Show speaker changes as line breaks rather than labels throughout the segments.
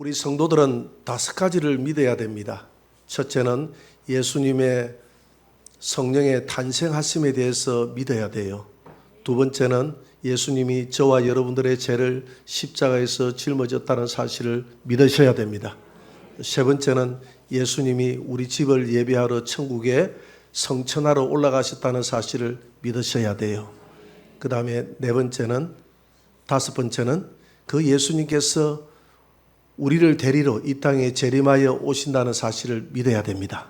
우리 성도들은 5가지를 믿어야 됩니다. 첫째는 예수님의 성령의 탄생하심에 대해서 믿어야 돼요. 두 번째는 예수님이 저와 여러분들의 죄를 십자가에서 짊어졌다는 사실을 믿으셔야 됩니다. 세 번째는 예수님이 우리 집을 예비하러 천국에 성천하러 올라가셨다는 사실을 믿으셔야 돼요. 그 다음에 다섯 번째는 그 예수님께서 우리를 데리러 이 땅에 재림하여 오신다는 사실을 믿어야 됩니다.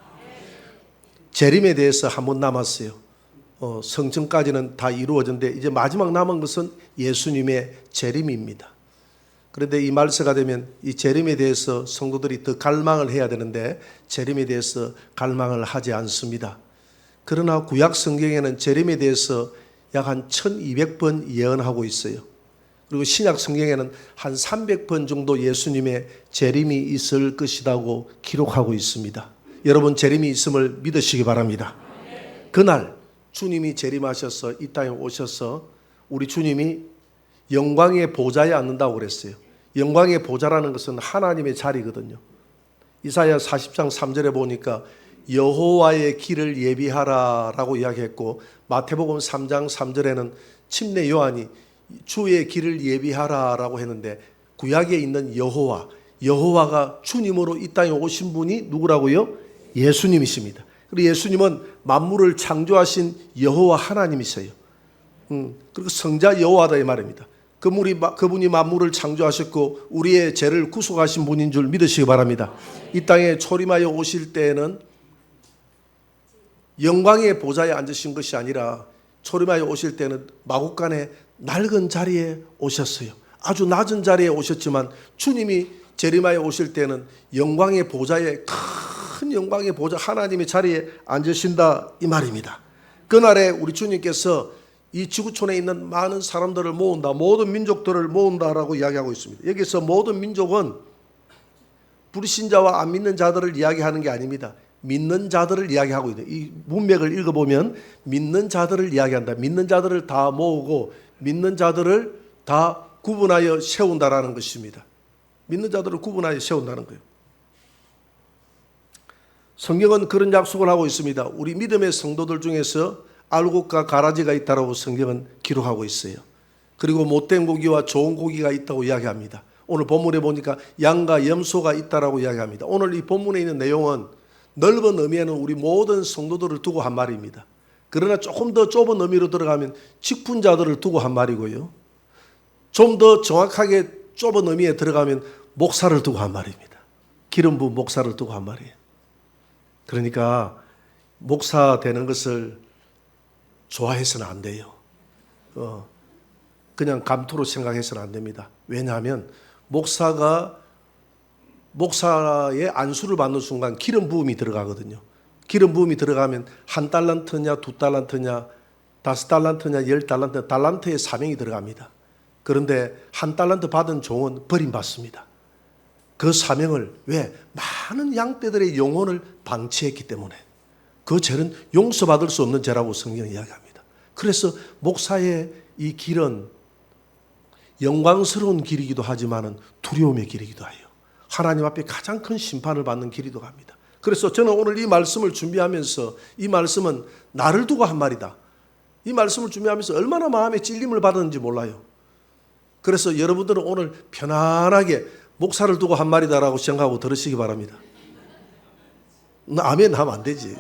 재림에 대해서 한 번 남았어요. 성천까지는 다 이루어졌는데 이제 마지막 남은 것은 예수님의 재림입니다. 그런데 이 말세가 되면 이 재림에 대해서 성도들이 더 갈망을 해야 되는데 재림에 대해서 갈망을 하지 않습니다. 그러나 구약 성경에는 재림에 대해서 약 한 1200번 예언하고 있어요. 그리고 신약 성경에는 한 300번 정도 예수님의 재림이 있을 것이라고 기록하고 있습니다. 여러분 재림이 있음을 믿으시기 바랍니다. 그날 주님이 재림하셔서 이 땅에 오셔서 우리 주님이 영광의 보좌에 앉는다고 그랬어요. 영광의 보좌라는 것은 하나님의 자리거든요. 이사야 40장 3절에 보니까 여호와의 길을 예비하라라고 이야기했고, 마태복음 3장 3절에는 침례 요한이 주의 길을 예비하라라고 했는데, 구약에 있는 여호와가 주님으로 이 땅에 오신 분이 누구라고요? 예수님이십니다. 그리고 예수님은 만물을 창조하신 여호와 하나님이세요. 그리고 성자 여호와다 이 말입니다. 그분이 만물을 창조하셨고 우리의 죄를 구속하신 분인 줄 믿으시기 바랍니다. 이 땅에 초림하여 오실 때에는 영광의 보좌에 앉으신 것이 아니라 초림하여 오실 때는 마국간의 낡은 자리에 오셨어요. 아주 낮은 자리에 오셨지만 주님이 재림하여 오실 때는 영광의 보좌에, 큰 영광의 보좌 하나님의 자리에 앉으신다 이 말입니다. 그날에 우리 주님께서 이 지구촌에 있는 많은 사람들을 모은다, 모든 민족들을 모은다라고 이야기하고 있습니다. 여기서 모든 민족은 불신자와 안 믿는 자들을 이야기하는 게 아닙니다. 믿는 자들을 이야기하고 있다. 이 문맥을 읽어보면 믿는 자들을 이야기한다. 믿는 자들을 다 모으고 믿는 자들을 다 구분하여 세운다라는 것입니다. 믿는 자들을 구분하여 세운다는 거예요. 성경은 그런 약속을 하고 있습니다. 우리 믿음의 성도들 중에서 알곡과 가라지가 있다고 성경은 기록하고 있어요. 그리고 못된 고기와 좋은 고기가 있다고 이야기합니다. 오늘 본문에 보니까 양과 염소가 있다고 이야기합니다. 오늘 이 본문에 있는 내용은 넓은 의미에는 우리 모든 성도들을 두고 한 말입니다. 그러나 조금 더 좁은 의미로 들어가면 직분자들을 두고 한 말이고요. 좀 더 정확하게 좁은 의미에 들어가면 목사를 두고 한 말입니다. 기름 부은 목사를 두고 한 말이에요. 그러니까 목사 되는 것을 좋아해서는 안 돼요. 그냥 감투로 생각해서는 안 됩니다. 왜냐하면 목사의 안수를 받는 순간 기름 부음이 들어가거든요. 기름 부음이 들어가면 1달란트냐 2달란트냐 5달란트냐 10달란트, 달란트의 사명이 들어갑니다. 그런데 1달란트 받은 종은 버림받습니다. 그 사명을 왜? 많은 양떼들의 영혼을 방치했기 때문에. 그 죄는 용서받을 수 없는 죄라고 성경은 이야기합니다. 그래서 목사의 이 길은 영광스러운 길이기도 하지만 두려움의 길이기도 해요. 하나님 앞에 가장 큰 심판을 받는 길이기도 합니다. 그래서 저는 오늘 이 말씀을 준비하면서 이 말씀은 나를 두고 한 말이다. 이 말씀을 준비하면서 얼마나 마음에 찔림을 받았는지 몰라요. 그래서 여러분들은 오늘 편안하게 목사를 두고 한 말이다라고 생각하고 들으시기 바랍니다. 아멘 하면 안 되지.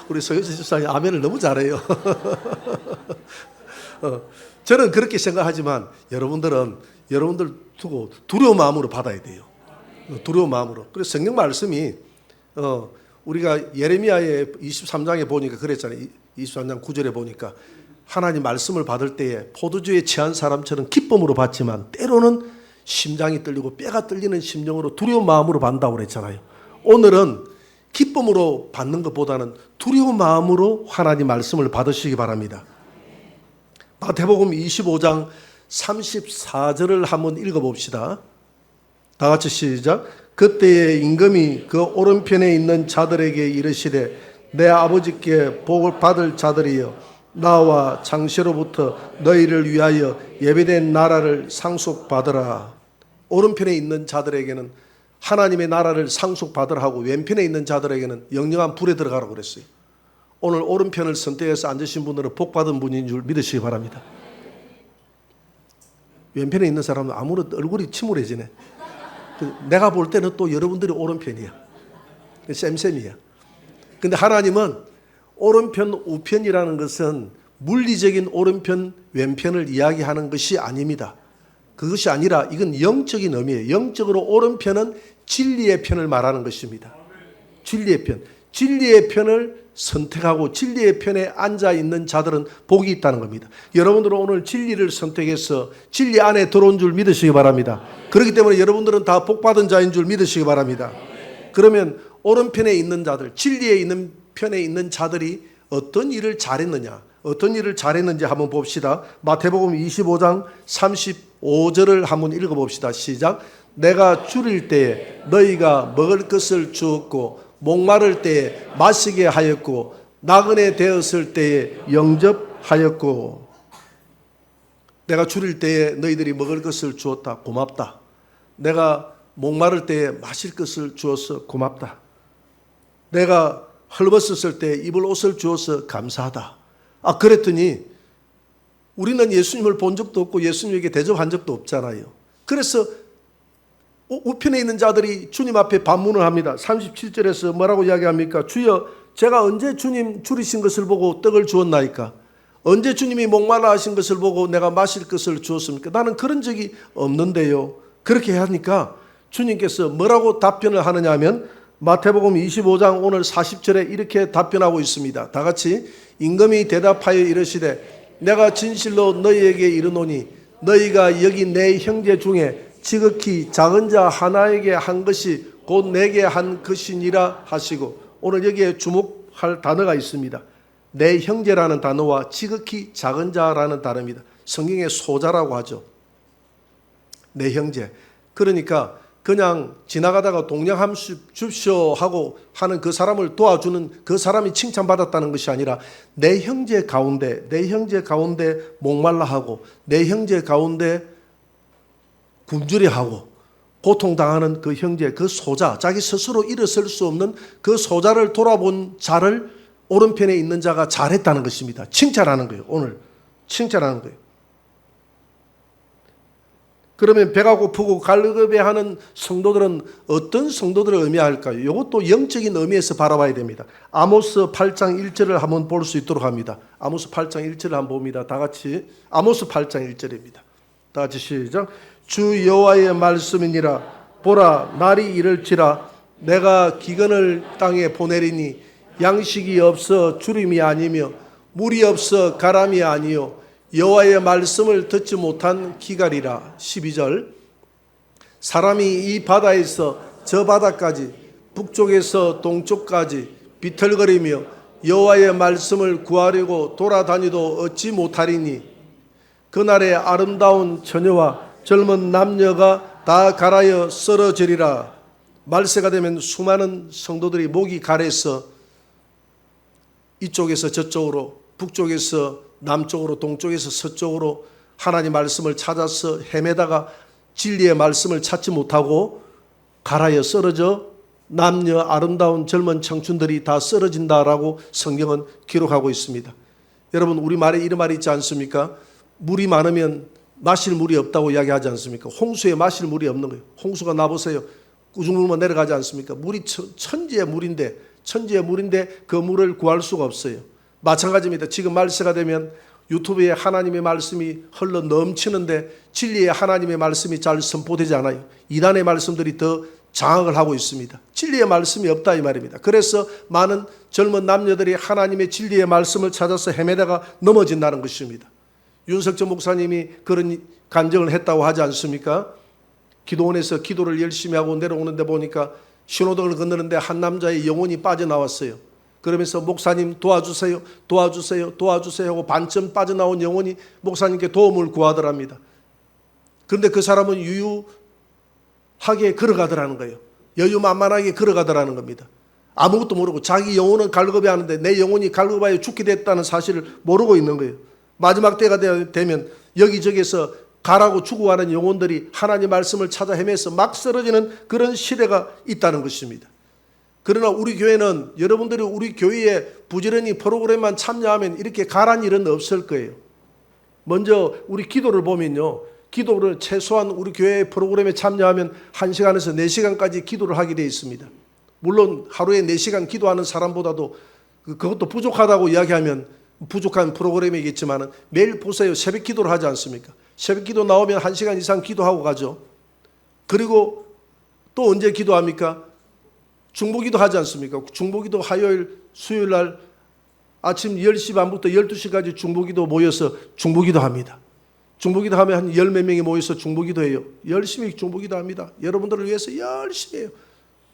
우리 서효수 집사님 아멘을 너무 잘해요. 저는 그렇게 생각하지만 여러분들 두고 두려운 마음으로 받아야 돼요. 두려운 마음으로. 그래서 성경 말씀이 우리가 예레미야의 23장에 보니까 그랬잖아요. 23장 9절에 보니까 하나님 말씀을 받을 때에 포도주에 취한 사람처럼 기쁨으로 받지만 때로는 심장이 떨리고 뼈가 떨리는 심정으로 두려운 마음으로 받는다고 그랬잖아요. 오늘은 기쁨으로 받는 것보다는 두려운 마음으로 하나님 말씀을 받으시기 바랍니다. 마태복음 25장 34절을 한번 읽어봅시다. 다 같이 시작. 그때에 임금이 그 오른편에 있는 자들에게 이르시되 내 아버지께 복을 받을 자들이여 나와 장세로부터 너희를 위하여 예배된 나라를 상속받으라. 오른편에 있는 자들에게는 하나님의 나라를 상속받으라 하고 왼편에 있는 자들에게는 영영한 불에 들어가라고 그랬어요. 오늘 오른편을 선택해서 앉으신 분들은 복받은 분인 줄 믿으시기 바랍니다. 왼편에 있는 사람은 아무래도 얼굴이 침울해지네. 내가 볼 때는 또 여러분들이 오른편이야. 쌤쌤이야. 근데 하나님은 오른편, 우편이라는 것은 물리적인 오른편, 왼편을 이야기하는 것이 아닙니다. 그것이 아니라 이건 영적인 의미예요. 영적으로 오른편은 진리의 편을 말하는 것입니다. 진리의 편. 진리의 편을 선택하고 진리의 편에 앉아 있는 자들은 복이 있다는 겁니다. 여러분들은 오늘 진리를 선택해서 진리 안에 들어온 줄 믿으시기 바랍니다. 그렇기 때문에 여러분들은 다 복받은 자인 줄 믿으시기 바랍니다. 그러면 오른편에 있는 자들, 진리에 있는 편에 있는 자들이 어떤 일을 잘했느냐, 어떤 일을 잘했는지 한번 봅시다. 마태복음 25장 35절을 한번 읽어봅시다. 시작. 내가 줄일 때에 너희가 먹을 것을 주었고 목마를 때에 마시게 하였고 나그네 되었을 때에 영접하였고. 내가 줄일 때에 너희들이 먹을 것을 주었다. 고맙다. 내가 목마를 때에 마실 것을 주어서 고맙다. 내가 헐벗었을 때 입을 옷을 주어서 감사하다. 그랬더니 우리는 예수님을 본 적도 없고 예수님에게 대접한 적도 없잖아요. 그래서 우편에 있는 자들이 주님 앞에 반문을 합니다. 37절에서 뭐라고 이야기합니까? 주여, 제가 언제 주님 줄이신 것을 보고 떡을 주었나이까? 언제 주님이 목말라 하신 것을 보고 내가 마실 것을 주었습니까? 나는 그런 적이 없는데요. 그렇게 하니까 주님께서 뭐라고 답변을 하느냐 하면 마태복음 25장 오늘 40절에 이렇게 답변하고 있습니다. 다 같이. 임금이 대답하여 이르시되 내가 진실로 너희에게 이르노니 너희가 여기 내 형제 중에 지극히 작은 자 하나에게 한 것이 곧 내게 한 것이니라 하시고, 오늘 여기에 주목할 단어가 있습니다. 내 형제라는 단어와 지극히 작은 자라는 단어입니다. 성경에 소자라고 하죠. 내 형제. 그러니까 그냥 지나가다가 동양 줍쇼 하고 하는 그 사람을 도와주는 그 사람이 칭찬받았다는 것이 아니라 내 형제 가운데 목말라 하고 내 형제 가운데 굶주려하고 고통당하는 그 형제, 그 소자, 자기 스스로 일어설 수 없는 그 소자를 돌아본 자를 오른편에 있는 자가 잘했다는 것입니다. 칭찬하는 거예요. 오늘 칭찬하는 거예요. 그러면 배가 고프고 갈급해하는 성도들은 어떤 성도들을 의미할까요? 이것도 영적인 의미에서 바라봐야 됩니다. 아모스 8장 1절을 한번 볼 수 있도록 합니다. 아모스 8장 1절을 한번 봅니다. 다 같이. 아모스 8장 1절입니다. 다 같이 시작. 주 여호와의 말씀이니라. 보라, 날이 이를지라. 내가 기근을 땅에 보내리니 양식이 없어 주림이 아니며 물이 없어 가람이 아니요 여호와의 말씀을 듣지 못한 기갈이라. 12절. 사람이 이 바다에서 저 바다까지 북쪽에서 동쪽까지 비틀거리며 여호와의 말씀을 구하려고 돌아다니도 얻지 못하리니 그날에 아름다운 처녀와 젊은 남녀가 다 갈아여 쓰러지리라. 말세가 되면 수많은 성도들이 목이 가래서 이쪽에서 저쪽으로, 북쪽에서 남쪽으로, 동쪽에서 서쪽으로 하나님 말씀을 찾아서 헤매다가 진리의 말씀을 찾지 못하고 갈아여 쓰러져 남녀 아름다운 젊은 청춘들이 다 쓰러진다라고 성경은 기록하고 있습니다. 여러분, 우리 말에 이런 말이 있지 않습니까? 물이 많으면 마실 물이 없다고 이야기하지 않습니까? 홍수에 마실 물이 없는 거예요. 홍수가 나보세요. 우중물만 내려가지 않습니까? 물이 천지의 물인데 그 물을 구할 수가 없어요. 마찬가지입니다. 지금 말세가 되면 유튜브에 하나님의 말씀이 흘러 넘치는데 진리의 하나님의 말씀이 잘 선포되지 않아요. 이단의 말씀들이 더 장악을 하고 있습니다. 진리의 말씀이 없다 이 말입니다. 그래서 많은 젊은 남녀들이 하나님의 진리의 말씀을 찾아서 헤매다가 넘어진다는 것입니다. 윤석철 목사님이 그런 간증을 했다고 하지 않습니까? 기도원에서 기도를 열심히 하고 내려오는데 보니까 신호등을 건너는데 한 남자의 영혼이 빠져나왔어요. 그러면서 목사님 도와주세요 하고 반쯤 빠져나온 영혼이 목사님께 도움을 구하더랍니다. 그런데 그 사람은 유유하게 걸어가더라는 거예요. 여유만만하게 걸어가더라는 겁니다. 아무것도 모르고 자기 영혼은 갈급해하는데 내 영혼이 갈급하여 죽게 됐다는 사실을 모르고 있는 거예요. 마지막 때가 되면 여기저기서 가라고 죽어가는 영혼들이 하나님 말씀을 찾아 헤매서 막 쓰러지는 그런 시대가 있다는 것입니다. 그러나 우리 교회는 여러분들이 우리 교회에 부지런히 프로그램만 참여하면 이렇게 가란 일은 없을 거예요. 먼저 우리 기도를 보면요. 기도를 최소한 우리 교회 프로그램에 참여하면 1시간에서 4시간까지 기도를 하게 되어 있습니다. 물론 하루에 4시간 기도하는 사람보다도 그것도 부족하다고 이야기하면 부족한 프로그램이겠지만 매일 보세요. 새벽 기도를 하지 않습니까? 새벽 기도 나오면 1시간 이상 기도하고 가죠. 그리고 또 언제 기도합니까? 중보기도 하지 않습니까? 중보기도 화요일, 수요일 날 아침 10시 반부터 12시까지 중보기도 모여서 중보기도 합니다. 중보기도 하면 한 10몇 명이 모여서 중보기도 해요. 열심히 중보기도 합니다. 여러분들을 위해서 열심히 해요.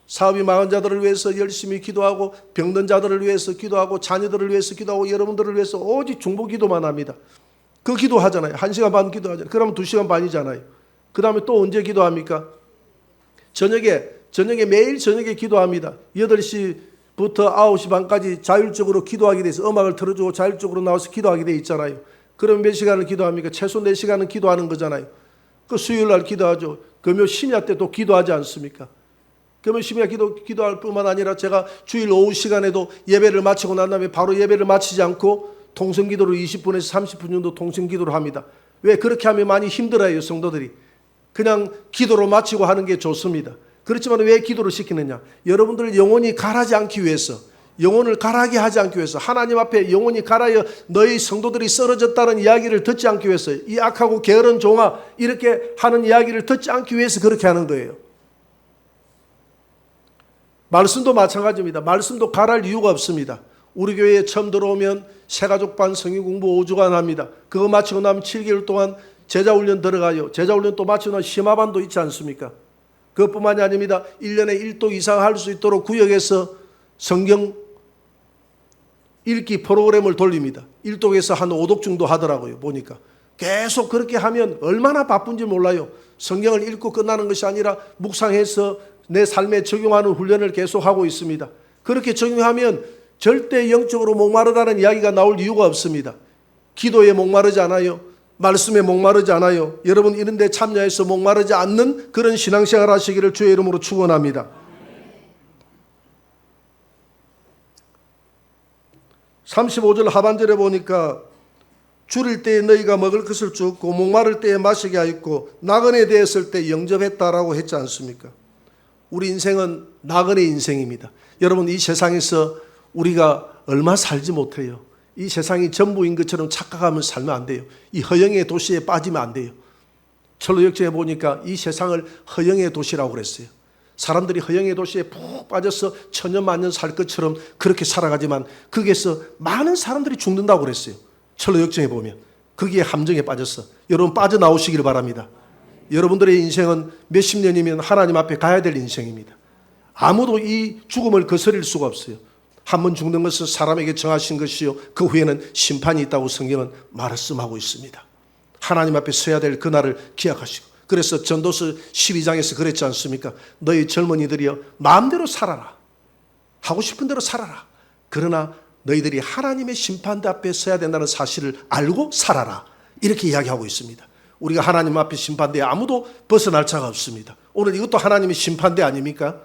사업이 망한 자들을 위해서 열심히 기도하고 병든 자들을 위해서 기도하고 자녀들을 위해서 기도하고 여러분들을 위해서 오직 중보기도만 합니다. 그 기도하잖아요. 1시간 반 기도하잖아요. 그러면 2시간 반이잖아요. 그 다음에 또 언제 기도합니까? 저녁에 매일 저녁에 기도합니다. 8시부터 9시 반까지 자율적으로 기도하게 돼 있어요. 음악을 틀어주고 자율적으로 나와서 기도하게 돼 있잖아요. 그럼 몇 시간을 기도합니까? 최소 4시간은 기도하는 거잖아요. 그 수요일 날 기도하죠. 금요 심야 때 또 기도하지 않습니까? 금요 심야 기도할 뿐만 아니라 제가 주일 오후 시간에도 예배를 마치고 난 다음에 바로 예배를 마치지 않고 통성기도를 20분에서 30분 정도 통성기도를 합니다. 왜 그렇게 하면 많이 힘들어요, 성도들이. 그냥 기도로 마치고 하는 게 좋습니다. 그렇지만 왜 기도를 시키느냐? 여러분들 영혼이 가라지 않기 위해서, 영혼을 가라하게 하지 않기 위해서, 하나님 앞에 영혼이 가라여 너희 성도들이 쓰러졌다는 이야기를 듣지 않기 위해서, 이 악하고 게으른 종아 이렇게 하는 이야기를 듣지 않기 위해서 그렇게 하는 거예요. 말씀도 마찬가지입니다. 말씀도 가라할 이유가 없습니다. 우리 교회에 처음 들어오면 새가족반 성경 공부 5주간 합니다. 그거 마치고 나면 7개월 동안 제자훈련 들어가요. 제자훈련 또 마치고 나면 심화반도 있지 않습니까? 그것뿐만이 아닙니다. 1년에 1도 이상 할 수 있도록 구역에서 성경 읽기 프로그램을 돌립니다. 1독에서 한 5독 정도 하더라고요. 보니까. 계속 그렇게 하면 얼마나 바쁜지 몰라요. 성경을 읽고 끝나는 것이 아니라 묵상해서 내 삶에 적용하는 훈련을 계속하고 있습니다. 그렇게 적용하면 절대 영적으로 목마르다는 이야기가 나올 이유가 없습니다. 기도에 목마르지 않아요. 말씀에 목마르지 않아요. 여러분 이런 데 참여해서 목마르지 않는 그런 신앙생활 하시기를 주의 이름으로 축원합니다. 35절 하반절에 보니까 줄일 때에 너희가 먹을 것을 주었고 목마를 때에 마시게 하였고 나그네 되었을 때 영접했다라고 했지 않습니까? 우리 인생은 나그네 인생입니다. 여러분 이 세상에서 우리가 얼마 살지 못해요. 이 세상이 전부인 것처럼 착각하면서 살면 안 돼요. 이 허영의 도시에 빠지면 안 돼요. 철로역정에 보니까 이 세상을 허영의 도시라고 그랬어요. 사람들이 허영의 도시에 푹 빠져서 천년만년 살 것처럼 그렇게 살아가지만 거기에서 많은 사람들이 죽는다고 그랬어요. 철로역정에 보면 거기에 함정에 빠졌어. 여러분 빠져나오시기를 바랍니다. 여러분들의 인생은 몇십 년이면 하나님 앞에 가야 될 인생입니다. 아무도 이 죽음을 거스릴 수가 없어요. 한 번 죽는 것은 사람에게 정하신 것이요 그 후에는 심판이 있다고 성경은 말씀하고 있습니다. 하나님 앞에 서야 될 그날을 기약하시고, 그래서 전도서 12장에서 그랬지 않습니까? 너희 젊은이들이여 마음대로 살아라. 하고 싶은 대로 살아라. 그러나 너희들이 하나님의 심판대 앞에 서야 된다는 사실을 알고 살아라. 이렇게 이야기하고 있습니다. 우리가 하나님 앞에 심판대에 아무도 벗어날 자가 없습니다. 오늘 이것도 하나님의 심판대 아닙니까?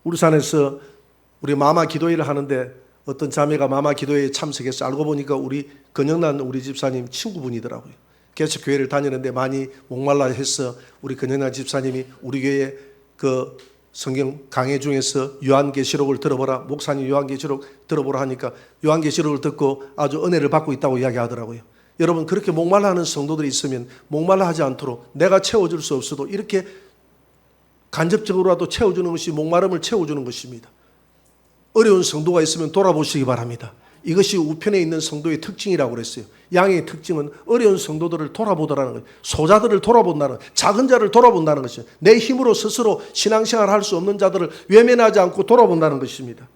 울산에서 우리 마마 기도회를 하는데 어떤 자매가 마마 기도회에 참석해서 알고 보니까 우리 건영란 우리 집사님 친구분이더라고요. 계속 교회를 다니는데 많이 목말라 해서 우리 건영란 집사님이 우리 교회 그 성경 강해 중에서 요한계시록을 들어보라, 목사님 요한계시록 들어보라 하니까 요한계시록을 듣고 아주 은혜를 받고 있다고 이야기하더라고요. 여러분 그렇게 목말라 하는 성도들이 있으면 목말라 하지 않도록 내가 채워줄 수 없어도 이렇게 간접적으로라도 채워주는 것이 목마름을 채워주는 것입니다. 어려운 성도가 있으면 돌아보시기 바랍니다. 이것이 우편에 있는 성도의 특징이라고 그랬어요. 양의 특징은 어려운 성도들을 돌아보더라는 거예요. 소자들을 돌아본다는, 작은 자를 돌아본다는 것이에요. 내 힘으로 스스로 신앙생활을 할 수 없는 자들을 외면하지 않고 돌아본다는 것입니다.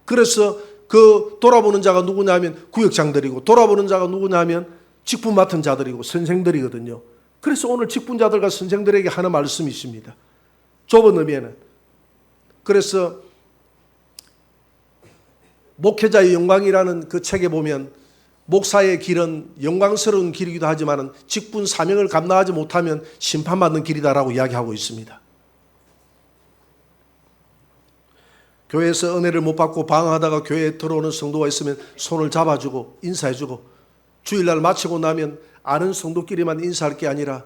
그래서 그 돌아보는 자가 누구냐면 구역장들이고, 돌아보는 자가 누구냐면 직분 맡은 자들이고 선생들이거든요. 그래서 오늘 직분자들과 선생들에게 하는 말씀이 있습니다. 좁은 의미에는. 그래서 목회자의 영광이라는 그 책에 보면 목사의 길은 영광스러운 길이기도 하지만 직분 사명을 감당하지 못하면 심판받는 길이다라고 이야기하고 있습니다. 교회에서 은혜를 못 받고 방황하다가 교회에 들어오는 성도가 있으면 손을 잡아주고 인사해주고, 주일날 마치고 나면 아는 성도끼리만 인사할 게 아니라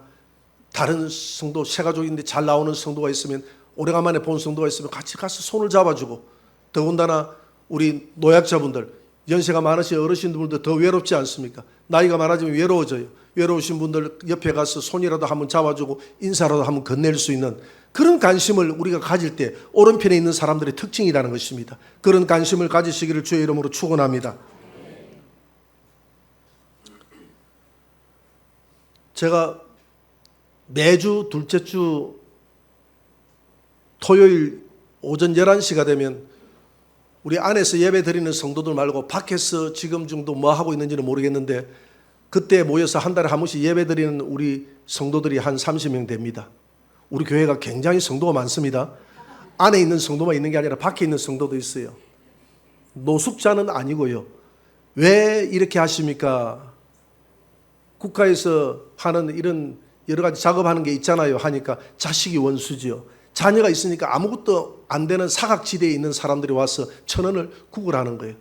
다른 성도, 새가족인데 잘 나오는 성도가 있으면, 오래간만에 본 성도가 있으면 같이 가서 손을 잡아주고, 더군다나 우리 노약자분들, 연세가 많으신 어르신들도 더 외롭지 않습니까? 나이가 많아지면 외로워져요. 외로우신 분들 옆에 가서 손이라도 한번 잡아주고 인사라도 한번 건넬 수 있는 그런 관심을 우리가 가질 때 오른편에 있는 사람들의 특징이라는 것입니다. 그런 관심을 가지시기를 주의 이름으로 축원합니다. 제가 매주 둘째 주 토요일 오전 11시가 되면 우리 안에서 예배 드리는 성도들 말고 밖에서 지금 정도 뭐 하고 있는지는 모르겠는데, 그때 모여서 한 달에 한 번씩 예배 드리는 우리 성도들이 한 30명 됩니다. 우리 교회가 굉장히 성도가 많습니다. 안에 있는 성도만 있는 게 아니라 밖에 있는 성도도 있어요. 노숙자는 아니고요. 왜 이렇게 하십니까? 국가에서 하는 이런 여러 가지 작업하는 게 있잖아요 하니까 자식이 원수지요. 자녀가 있으니까 아무것도 안 되는 사각지대에 있는 사람들이 와서 1,000원을 구걸하는 거예요.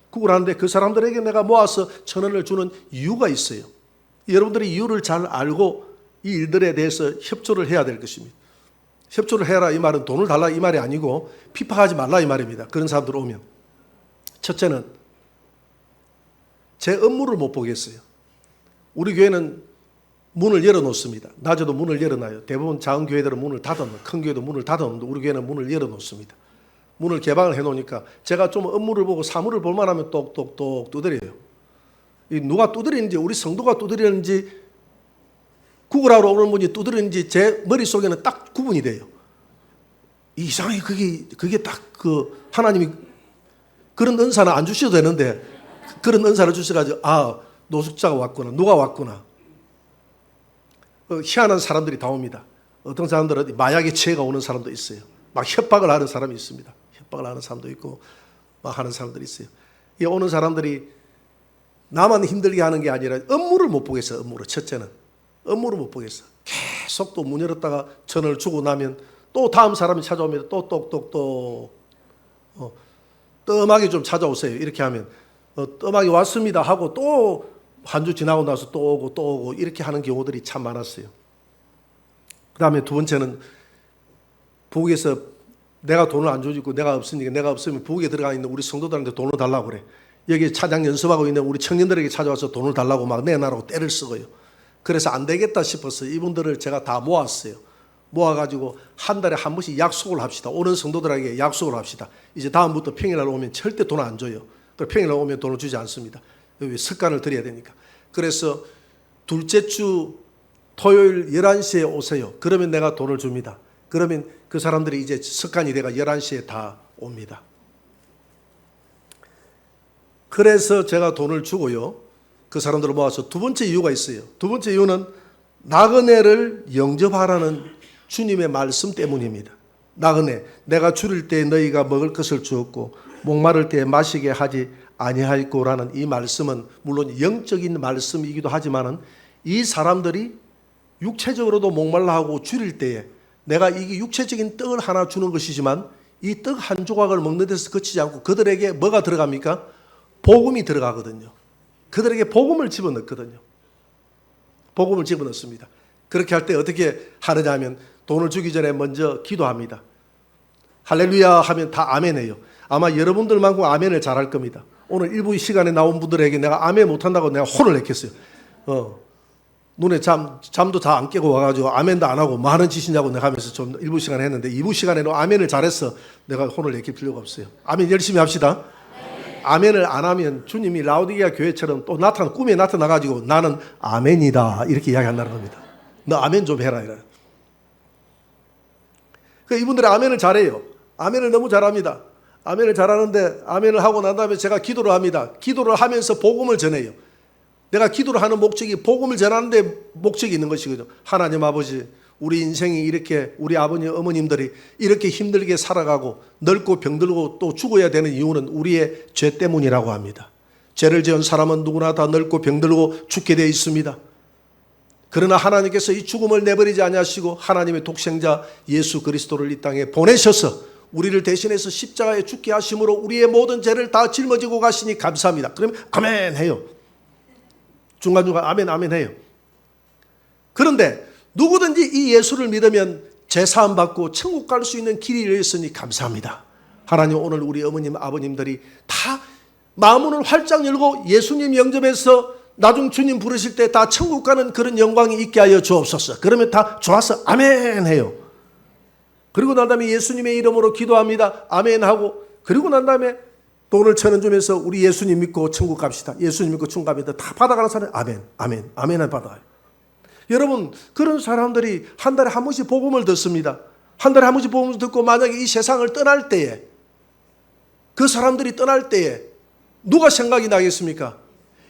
구걸하는데 그 사람들에게 내가 모아서 1,000원을 주는 이유가 있어요. 여러분들이 이유를 잘 알고 이 일들에 대해서 협조를 해야 될 것입니다. 협조를 해라 이 말은 돈을 달라 이 말이 아니고 핍박하지 말라 이 말입니다. 그런 사람들 오면. 첫째는 제 업무를 못 보겠어요. 우리 교회는 문을 열어놓습니다. 낮에도 문을 열어놔요. 대부분 작은 교회들은 문을 닫아놓고, 큰 교회도 문을 닫아놓는데 우리 교회는 문을 열어놓습니다. 문을 개방을 해놓으니까 제가 좀 업무를 보고 사물을 볼만하면 똑똑똑 두드려요. 누가 두드리는지, 우리 성도가 두드리는지, 구걸하러 오는 분이 두드리는지 제 머릿속에는 딱 구분이 돼요. 이상하게 그게 딱 하나님이 그런 은사는 안 주셔도 되는데 그런 은사를 주셔가지고 노숙자가 왔구나, 누가 왔구나. 희한한 사람들이 다 옵니다. 어떤 사람들은 마약에 취해가 오는 사람도 있어요. 막 협박을 하는 사람이 있습니다. 협박을 하는 사람도 있고 막 하는 사람들이 있어요. 이 오는 사람들이 나만 힘들게 하는 게 아니라 업무를 못 보겠어요. 첫째는 업무를 못 보겠어. 계속 또 문 열었다가 전화를 주고 나면 또 다음 사람이 찾아오면 또 똑똑똑 뜸하게 좀 찾아오세요. 이렇게 하면 뜸하게 왔습니다 하고 또 한 주 지나고 나서 또 오고 이렇게 하는 경우들이 참 많았어요. 그 다음에 두 번째는 부엌에서 내가 돈을 안 주고 내가 없으면 부엌에 들어가 있는 우리 성도들한테 돈을 달라고 그래. 여기 차장 연습하고 있는 우리 청년들에게 찾아와서 돈을 달라고 막 내놔라고 때를 쓰고요. 그래서 안 되겠다 싶어서 이분들을 제가 다 모았어요. 모아가지고 한 달에 한 번씩 약속을 합시다. 오는 성도들에게 약속을 합시다. 이제 다음부터 평일날 오면 절대 돈 안 줘요. 평일날 오면 돈을 주지 않습니다. 습관을 들여야 되니까. 그래서 둘째 주 토요일 11시에 오세요. 그러면 내가 돈을 줍니다. 그러면 그 사람들이 이제 습관이 돼가 11시에 다 옵니다. 그래서 제가 돈을 주고요. 그 사람들을 모아서 두 번째 이유가 있어요. 두 번째 이유는 나그네를 영접하라는 주님의 말씀 때문입니다. 나그네, 내가 줄일 때 너희가 먹을 것을 주었고 목마를 때 마시게 하지 아니하였고라는 이 말씀은 물론 영적인 말씀이기도 하지만은 이 사람들이 육체적으로도 목말라 하고 줄일 때에 내가 이게 육체적인 떡을 하나 주는 것이지만 이 떡 한 조각을 먹는 데서 그치지 않고 그들에게 뭐가 들어갑니까? 복음이 들어가거든요. 그들에게 복음을 집어넣거든요. 복음을 집어넣습니다. 그렇게 할 때 어떻게 하느냐 하면 돈을 주기 전에 먼저 기도합니다. 할렐루야 하면 다 아멘해요. 아마 여러분들만큼 아멘을 잘할 겁니다. 오늘 일부 시간에 나온 분들에게 내가 아멘 못한다고 내가 혼을 냈겠어요. 눈에 잠도 다 안 깨고 와가지고 아멘도 안 하고 뭐 하는 짓이냐고 내가 하면서 좀 일부 시간에 했는데 2부 시간에는 아멘을 잘해서 내가 혼을 내킬 필요가 없어요. 아멘 열심히 합시다. 아멘을 안 하면 주님이 라오디게아 교회처럼 또 꿈에 나타나가지고 나는 아멘이다 이렇게 이야기한다는 겁니다. 너 아멘 좀 해라 이래. 이분들이 아멘을 잘해요. 아멘을 너무 잘합니다. 아멘을 잘하는데 아멘을 하고 난 다음에 제가 기도를 합니다. 기도를 하면서 복음을 전해요. 내가 기도를 하는 목적이 복음을 전하는데 목적이 있는 것이거든요. 하나님 아버지, 우리 인생이 이렇게 우리 아버님 어머님들이 이렇게 힘들게 살아가고 늙고 병들고 또 죽어야 되는 이유는 우리의 죄 때문이라고 합니다. 죄를 지은 사람은 누구나 다 늙고 병들고 죽게 되어 있습니다. 그러나 하나님께서 이 죽음을 내버리지 아니하시고 하나님의 독생자 예수 그리스도를 이 땅에 보내셔서 우리를 대신해서 십자가에 죽게 하심으로 우리의 모든 죄를 다 짊어지고 가시니 감사합니다. 그러면 아멘 해요. 중간중간 아멘 아멘 해요. 그런데 누구든지 이 예수를 믿으면 죄사함 받고 천국 갈 수 있는 길이 열렸으니 감사합니다. 하나님, 오늘 우리 어머님 아버님들이 다 마음문을 활짝 열고 예수님 영접해서 나중 주님 부르실 때 다 천국 가는 그런 영광이 있게 하여 주옵소서. 그러면 다 좋아서 아멘 해요. 그리고 난 다음에 예수님의 이름으로 기도합니다. 아멘 하고, 그리고 난 다음에 돈을 1,000원 주면서 우리 예수님 믿고 천국 갑시다. 예수님 믿고 천국 갑니다. 다 받아가는 사람이 아멘 아멘 아멘을 받아요. 여러분, 그런 사람들이 한 달에 한 번씩 복음을 듣습니다. 한 달에 한 번씩 복음을 듣고 만약에 이 세상을 떠날 때에, 그 사람들이 떠날 때에 누가 생각이 나겠습니까?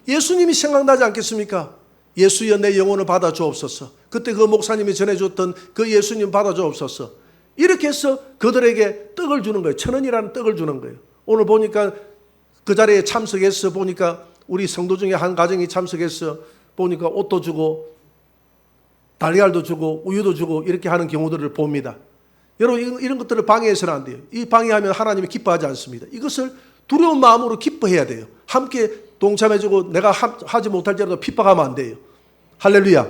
예수님이 생각나지 않겠습니까? 예수여 내 영혼을 받아 주옵소서. 그때 그 목사님이 전해줬던 그 예수님 받아 주옵소서. 이렇게 해서 그들에게 떡을 주는 거예요. 1,000원이라는 떡을 주는 거예요. 오늘 보니까 그 자리에 참석해서 보니까 우리 성도 중에 한 가정이 참석해서 보니까 옷도 주고 달걀도 주고 우유도 주고 이렇게 하는 경우들을 봅니다. 여러분, 이런 것들을 방해해서는 안 돼요. 이 방해하면 하나님이 기뻐하지 않습니다. 이것을 두려운 마음으로 기뻐해야 돼요. 함께 동참해주고 내가 하지 못할지라도 핍박하면 안 돼요. 할렐루야.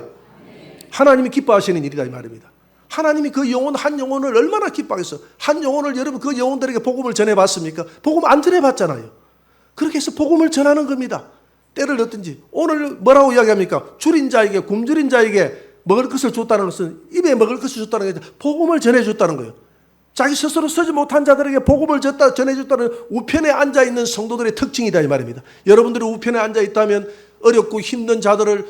하나님이 기뻐하시는 일이다 이 말입니다. 하나님이 그 영혼 한 영혼을 얼마나 기뻐하겠어. 한 영혼을 여러분 그 영혼들에게 복음을 전해봤습니까? 복음 안 전해봤잖아요. 그렇게 해서 복음을 전하는 겁니다. 때를 넣든지. 오늘 뭐라고 이야기합니까? 줄인 자에게, 굶주린 자에게 먹을 것을 줬다는 것은, 입에 먹을 것을 줬다는 게 복음을 전해줬다는 거예요. 자기 스스로 쓰지 못한 자들에게 복음을 전해줬다는 우편에 앉아있는 성도들의 특징이다 이 말입니다. 여러분들이 우편에 앉아있다면 어렵고 힘든 자들을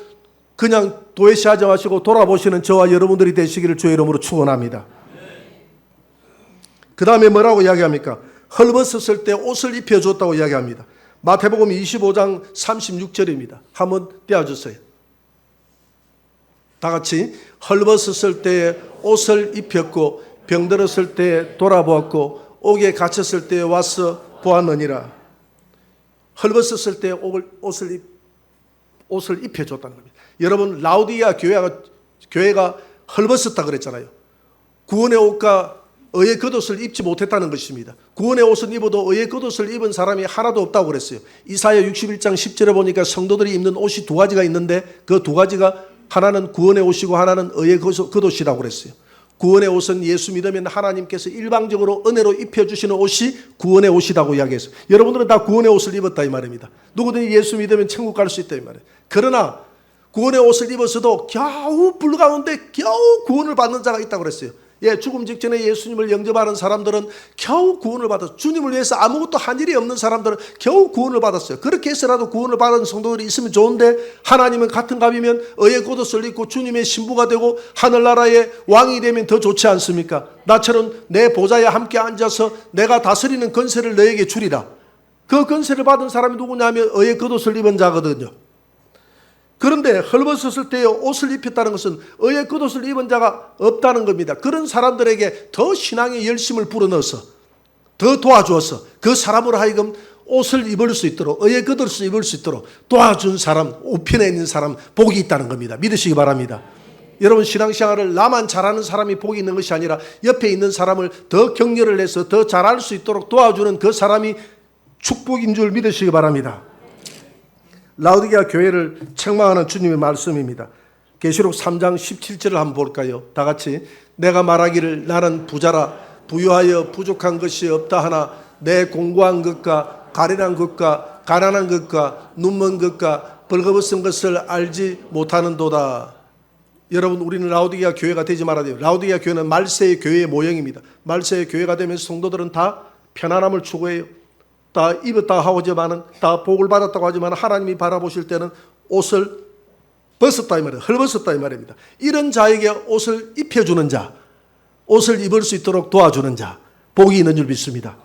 그냥 도외시하지 마시고 돌아보시는 저와 여러분들이 되시기를 주의 이름으로 축원합니다. 그 다음에 뭐라고 이야기합니까? 헐벗었을 때 옷을 입혀줬다고 이야기합니다. 마태복음 25장 36절입니다. 한번 떼어주세요. 다 같이. 헐벗었을 때 옷을 입혔고 병들었을 때 돌아보았고 옥에 갇혔을 때 와서 보았느니라. 헐벗었을 때 옷을 입혀줬다는 겁니다. 여러분, 라우디게아 교회가 헐벗었다 그랬잖아요. 구원의 옷과 의의 겉옷을 입지 못했다는 것입니다. 구원의 옷은 입어도 의의 겉옷을 입은 사람이 하나도 없다고 그랬어요. 이사야 61장 10절에 보니까 성도들이 입는 옷이 두 가지가 있는데 그 두 가지가 하나는 구원의 옷이고 하나는 의의 겉옷이라고 그랬어요. 구원의 옷은 예수 믿으면 하나님께서 일방적으로 은혜로 입혀주시는 옷이 구원의 옷이라고 이야기했어요. 여러분들은 다 구원의 옷을 입었다 이 말입니다. 누구든지 예수 믿으면 천국 갈 수 있다 이 말이에요. 그러나 구원의 옷을 입었어도 겨우 불가운데 겨우 구원을 받는 자가 있다고 그랬어요. 죽음 직전에 예수님을 영접하는 사람들은 겨우 구원을 받았어요. 주님을 위해서 아무것도 한 일이 없는 사람들은 겨우 구원을 받았어요. 그렇게 해서라도 구원을 받은 성도들이 있으면 좋은데, 하나님은 같은 값이면 의의 겉옷을 입고 주님의 신부가 되고 하늘나라의 왕이 되면 더 좋지 않습니까? 나처럼 내 보좌에 함께 앉아서 내가 다스리는 권세를 너에게 주리라. 그 권세를 받은 사람이 누구냐면 의의 겉옷을 입은 자거든요. 그런데 헐벗었을 때 옷을 입혔다는 것은 의의 겉옷을 입은 자가 없다는 겁니다. 그런 사람들에게 더 신앙의 열심을 불어넣어서 더 도와주어서 그 사람으로 하여금 옷을 입을 수 있도록, 의의 겉옷을 입을 수 있도록 도와준 사람, 우편에 있는 사람 복이 있다는 겁니다. 믿으시기 바랍니다. 여러분, 신앙생활을 나만 잘하는 사람이 복이 있는 것이 아니라 옆에 있는 사람을 더 격려를 해서 더 잘할 수 있도록 도와주는 그 사람이 축복인 줄 믿으시기 바랍니다. 라우디게아 교회를 책망하는 주님의 말씀입니다. 계시록 3장 17절을 한번 볼까요? 다 같이. 내가 말하기를 나는 부자라 부유하여 부족한 것이 없다 하나 내 공고한 것과 가련한 것과 가난한 것과 눈먼 것과 벌거벗은 것을 알지 못하는도다. 여러분, 우리는 라우디게아 교회가 되지 말아야 돼요. 라우디게아 교회는 말세의 교회의 모형입니다. 말세의 교회가 되면서 성도들은 다 편안함을 추구해요. 다 입었다고 하지만은, 다 복을 받았다고 하지만 하나님이 바라보실 때는 옷을 벗었다 이 말이에요. 헐벗었다 이 말입니다. 이런 자에게 옷을 입혀주는 자, 옷을 입을 수 있도록 도와주는 자, 복이 있는 줄 믿습니다.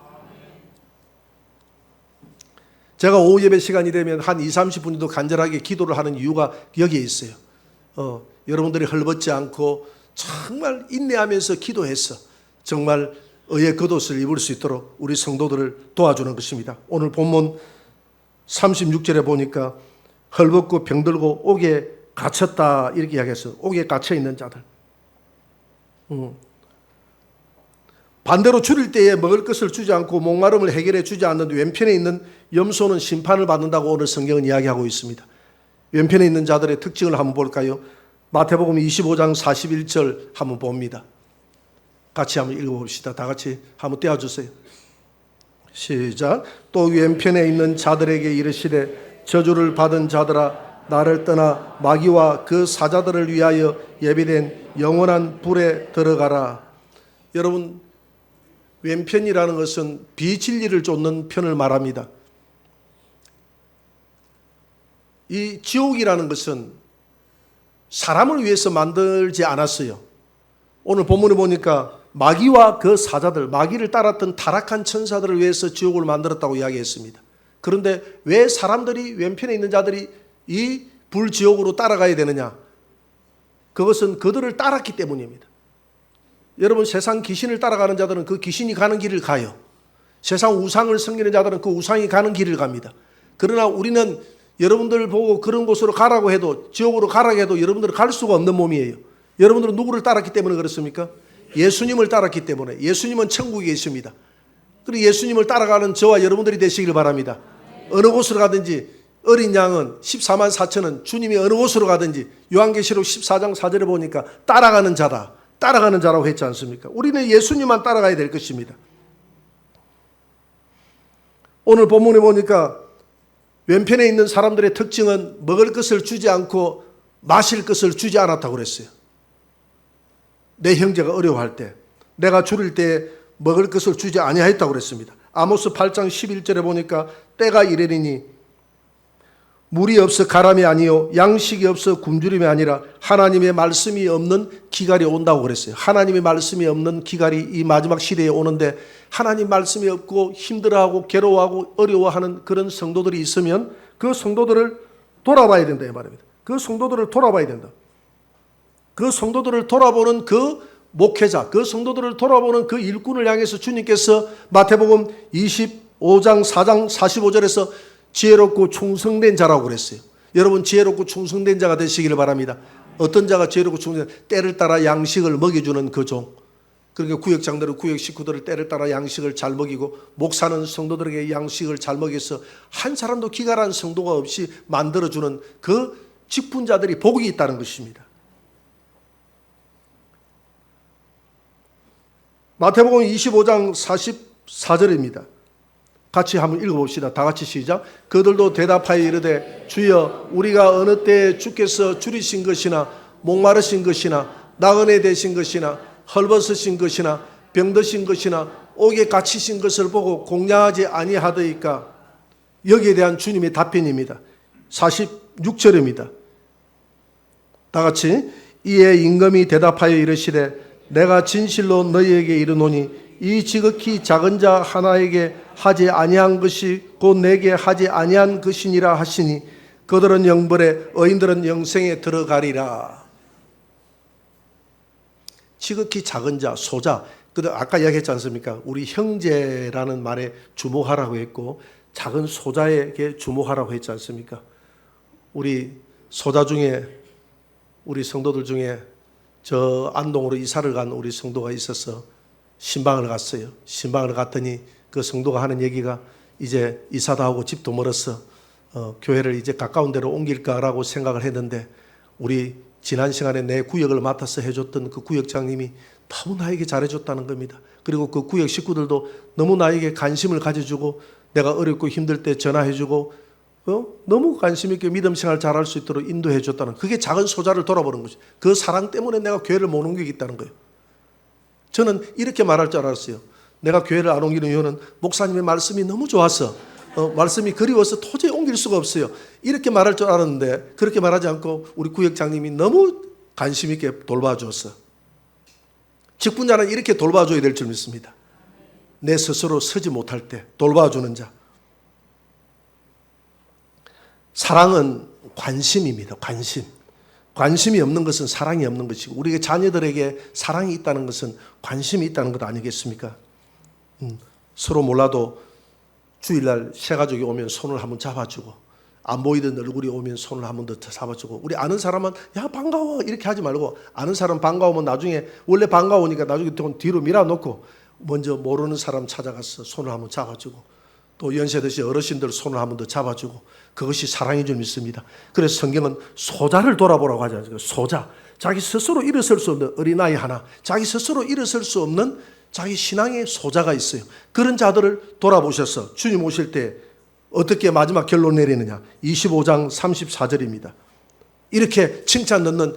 제가 오후 예배 시간이 되면 한 20-30분 정도 간절하게 기도를 하는 이유가 여기에 있어요. 여러분들이 헐벗지 않고 정말 인내하면서 기도해서 정말 의의 겉옷을 입을 수 있도록 우리 성도들을 도와주는 것입니다. 오늘 본문 36절에 보니까 헐벗고 병들고 옥에 갇혔다 이렇게 이야기했어요. 옥에 갇혀 있는 자들. 반대로 줄일 때에 먹을 것을 주지 않고 목마름을 해결해 주지 않는 왼편에 있는 염소는 심판을 받는다고 오늘 성경은 이야기하고 있습니다. 왼편에 있는 자들의 특징을 한번 볼까요? 마태복음 25장 41절 한번 봅니다. 같이 한번 읽어봅시다. 다 같이 한번 떼어주세요. 시작. 또 왼편에 있는 자들에게 이르시되 저주를 받은 자들아 나를 떠나 마귀와 그 사자들을 위하여 예비된 영원한 불에 들어가라. 여러분, 왼편이라는 것은 비진리를 쫓는 편을 말합니다. 이 지옥이라는 것은 사람을 위해서 만들지 않았어요. 오늘 본문에 보니까 마귀와 그 사자들, 마귀를 따랐던 타락한 천사들을 위해서 지옥을 만들었다고 이야기했습니다. 그런데 왜 사람들이, 왼편에 있는 자들이 이 불지옥으로 따라가야 되느냐? 그것은 그들을 따랐기 때문입니다. 여러분, 세상 귀신을 따라가는 자들은 그 귀신이 가는 길을 가요. 세상 우상을 섬기는 자들은 그 우상이 가는 길을 갑니다. 그러나 우리는 여러분들 보고 그런 곳으로 가라고 해도, 지옥으로 가라고 해도 여러분들은 갈 수가 없는 몸이에요. 여러분들은 누구를 따랐기 때문에 그렇습니까? 예수님을 따랐기 때문에. 예수님은 천국에 계십니다. 그리고 예수님을 따라가는 저와 여러분들이 되시길 바랍니다. 어느 곳으로 가든지, 어린 양은 14만 4천은 주님이 어느 곳으로 가든지, 요한계시록 14장 4절에 보니까 따라가는 자다, 따라가는 자라고 했지 않습니까? 우리는 예수님만 따라가야 될 것입니다. 오늘 본문에 보니까 왼편에 있는 사람들의 특징은 먹을 것을 주지 않고 마실 것을 주지 않았다고 그랬어요. 내 형제가 어려워할 때, 내가 줄일 때 먹을 것을 주지 아니하였다고 그랬습니다. 아모스 8장 11절에 보니까 때가 이르리니 물이 없어 가람이 아니요 양식이 없어 굶주림이 아니라 하나님의 말씀이 없는 기갈이 온다고 그랬어요. 하나님의 말씀이 없는 기갈이 이 마지막 시대에 오는데, 하나님 말씀이 없고 힘들어하고 괴로워하고 어려워하는 그런 성도들이 있으면 그 성도들을 돌아봐야 된다 이 말입니다. 그 성도들을 돌아봐야 된다. 그 성도들을 돌아보는 그 목회자, 그 성도들을 돌아보는 그 일꾼을 향해서 주님께서 마태복음 25장 4장 45절에서 지혜롭고 충성된 자라고 그랬어요. 여러분, 지혜롭고 충성된 자가 되시기를 바랍니다. 어떤 자가 지혜롭고 충성된 자? 때를 따라 양식을 먹여주는 그 종. 그러니까 구역장들은 구역 식구들을 때를 따라 양식을 잘 먹이고, 목사는 성도들에게 양식을 잘 먹여서 한 사람도 기갈한 성도가 없이 만들어주는 그 직분자들이 복이 있다는 것입니다. 마태복음 25장 44절입니다. 같이 한번 읽어봅시다. 다 같이 시작. 그들도 대답하여 이르되 주여 우리가 어느 때에 주께서 줄이신 것이나 목마르신 것이나 나그네 되신 것이나 헐벗으신 것이나 병드신 것이나 옥에 갇히신 것을 보고 공양하지 아니하더이까. 여기에 대한 주님의 답변입니다. 46절입니다. 다 같이. 이에 임금이 대답하여 이르시되 내가 진실로 너희에게 이르노니 이 지극히 작은 자 하나에게 하지 아니한 것이 곧 내게 하지 아니한 것이니라 하시니 그들은 영벌에 의인들은 영생에 들어가리라. 지극히 작은 자, 소자. 아까 이야기했지 않습니까? 우리 형제라는 말에 주목하라고 했고 작은 소자에게 주목하라고 했지 않습니까? 우리 소자 중에, 우리 성도들 중에 저 안동으로 이사를 간 우리 성도가 있어서 신방을 갔어요. 신방을 갔더니 그 성도가 하는 얘기가 이제 이사도 하고 집도 멀어서 교회를 이제 가까운 데로 옮길까라고 생각을 했는데, 우리 지난 시간에 내 구역을 맡아서 해줬던 그 구역장님이 너무 나에게 잘해줬다는 겁니다. 그리고 그 구역 식구들도 너무 나에게 관심을 가져주고, 내가 어렵고 힘들 때 전화해주고 너무 관심 있게 믿음 생활 잘할 수 있도록 인도해줬다는, 그게 작은 소자를 돌아보는 거죠. 그 사랑 때문에 내가 교회를 못 옮기겠다는 거예요. 저는 이렇게 말할 줄 알았어요. 내가 교회를 안 옮기는 이유는 목사님의 말씀이 너무 좋아서, 말씀이 그리워서 도저히 옮길 수가 없어요. 이렇게 말할 줄 알았는데 그렇게 말하지 않고 우리 구역장님이 너무 관심 있게 돌봐주었어. 직분자는 이렇게 돌봐줘야 될 줄 믿습니다. 내 스스로 서지 못할 때 돌봐주는 자. 사랑은 관심입니다. 관심. 관심이 없는 것은 사랑이 없는 것이고, 우리의 자녀들에게 사랑이 있다는 것은 관심이 있다는 것 아니겠습니까? 서로 몰라도 주일날 새 가족이 오면 손을 한번 잡아주고, 안 보이던 얼굴이 오면 손을 한번 더 잡아주고, 우리 아는 사람은 야 반가워 이렇게 하지 말고, 아는 사람 반가우면 나중에 원래 반가우니까 나중에 뒤로 밀어놓고 먼저 모르는 사람 찾아가서 손을 한번 잡아주고, 또 연세 드신 어르신들 손을 한번 더 잡아주고, 그것이 사랑인 줄 믿습니다. 그래서 성경은 소자를 돌아보라고 하잖아요. 소자, 자기 스스로 일어설 수 없는 어린아이 하나, 자기 스스로 일어설 수 없는 자기 신앙의 소자가 있어요. 그런 자들을 돌아보셔서 주님 오실 때 어떻게 마지막 결론 내리느냐. 25장 34절입니다. 이렇게 칭찬 넣는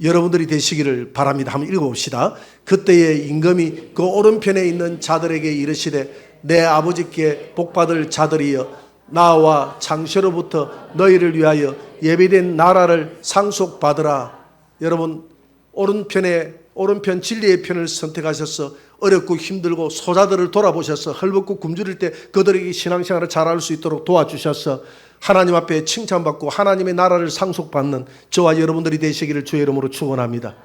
여러분들이 되시기를 바랍니다. 한번 읽어봅시다. 그때의 임금이 그 오른편에 있는 자들에게 이르시되 내 아버지께 복받을 자들이여, 나와 창세로부터 너희를 위하여 예비된 나라를 상속받으라. 여러분, 오른편 진리의 편을 선택하셔서 어렵고 힘들고 소자들을 돌아보셔서 헐벗고 굶주릴 때 그들에게 신앙생활을 잘할 수 있도록 도와주셔서 하나님 앞에 칭찬받고 하나님의 나라를 상속받는 저와 여러분들이 되시기를 주의 이름으로 축원합니다.